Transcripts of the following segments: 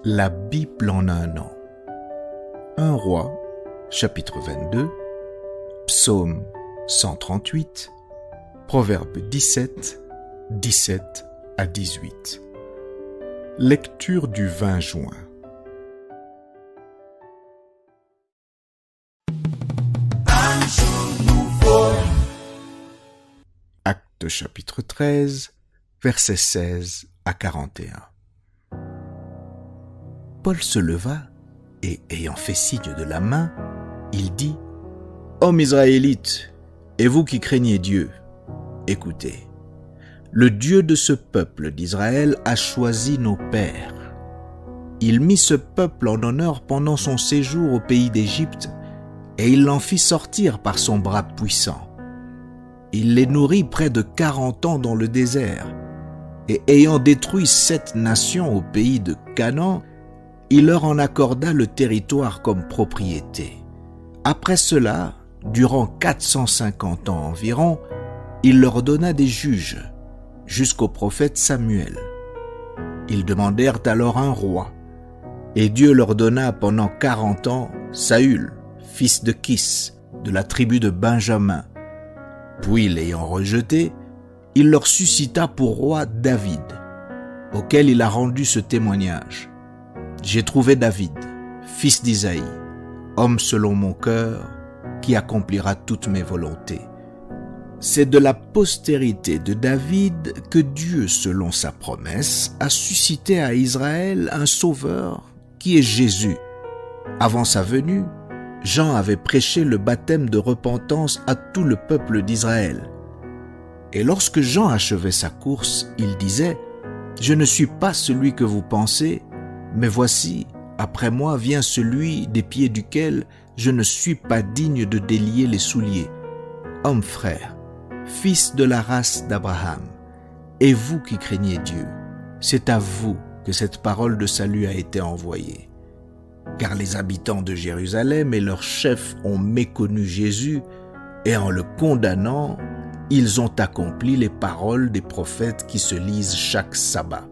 La Bible en un an. 1 Roi, chapitre 22, Psaume 138, Proverbe 17, 17 à 18. Lecture du 20 juin. Actes chapitre 13, versets 16 à 41. Paul se leva et, ayant fait signe de la main, il dit : « Hommes israélites, et vous qui craignez Dieu, écoutez. Le Dieu de ce peuple d'Israël a choisi nos pères. Il mit ce peuple en honneur pendant son séjour au pays d'Égypte, et il l'en fit sortir par son bras puissant. Il les nourrit près de 40 ans dans le désert, et ayant détruit 7 nations au pays de Canaan, il leur en accorda le territoire comme propriété. Après cela, durant 450 ans environ, il leur donna des juges, jusqu'au prophète Samuel. Ils demandèrent alors un roi, et Dieu leur donna pendant 40 ans Saül, fils de Kis, de la tribu de Benjamin. Puis, l'ayant rejeté, il leur suscita pour roi David, auquel il a rendu ce témoignage. J'ai trouvé David, fils d'Isaïe, homme selon mon cœur, qui accomplira toutes mes volontés. C'est de la postérité de David que Dieu, selon sa promesse, a suscité à Israël un sauveur qui est Jésus. Avant sa venue, Jean avait prêché le baptême de repentance à tout le peuple d'Israël. Et lorsque Jean achevait sa course, il disait : « Je ne suis pas celui que vous pensez, mais voici, après moi vient celui des pieds duquel je ne suis pas digne de délier les souliers. Homme frère, fils de la race d'Abraham, et vous qui craignez Dieu, c'est à vous que cette parole de salut a été envoyée. Car les habitants de Jérusalem et leurs chefs ont méconnu Jésus, et en le condamnant, ils ont accompli les paroles des prophètes qui se lisent chaque sabbat.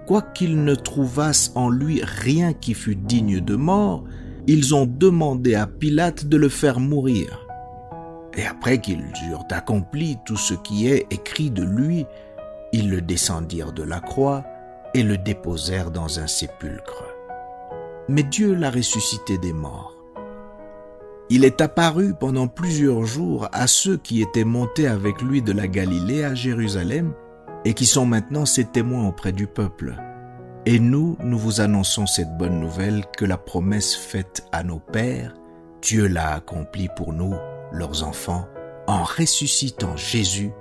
Quoiqu'ils ne trouvassent en lui rien qui fût digne de mort, ils ont demandé à Pilate de le faire mourir. Et après qu'ils eurent accompli tout ce qui est écrit de lui, ils le descendirent de la croix et le déposèrent dans un sépulcre. Mais Dieu l'a ressuscité des morts. Il est apparu pendant plusieurs jours à ceux qui étaient montés avec lui de la Galilée à Jérusalem et qui sont maintenant ses témoins auprès du peuple. Et nous vous annonçons cette bonne nouvelle que la promesse faite à nos pères, Dieu l'a accomplie pour nous, leurs enfants, en ressuscitant Jésus,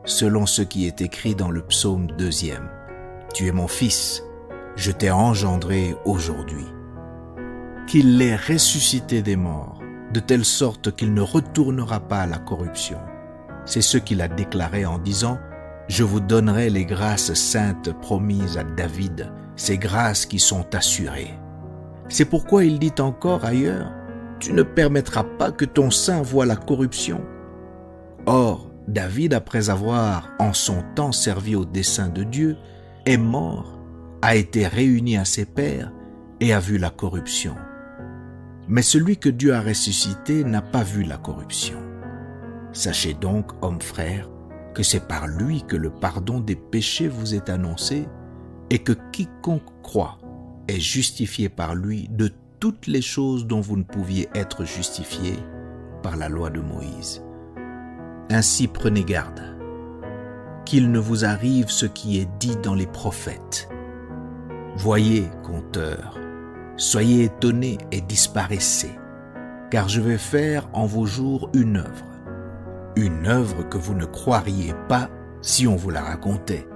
selon ce qui est écrit dans le psaume 2e. Tu es mon fils, je t'ai engendré aujourd'hui. Qu'il l'ait ressuscité des morts, de telle sorte qu'il ne retournera pas à la corruption. C'est ce qu'il a déclaré en disant : « Je vous donnerai les grâces saintes promises à David, ces grâces qui sont assurées. » C'est pourquoi il dit encore ailleurs : « Tu ne permettras pas que ton sein voie la corruption. » Or, David, après avoir en son temps servi au dessein de Dieu, est mort, a été réuni à ses pairs et a vu la corruption. Mais celui que Dieu a ressuscité n'a pas vu la corruption. Sachez donc, hommes frères, que c'est par lui que le pardon des péchés vous est annoncé et que quiconque croit est justifié par lui de toutes les choses dont vous ne pouviez être justifiés par la loi de Moïse. Ainsi prenez garde, qu'il ne vous arrive ce qui est dit dans les prophètes. Voyez, conteur, soyez étonnés et disparaissez, car je vais faire en vos jours une œuvre que vous ne croiriez pas si on vous la racontait.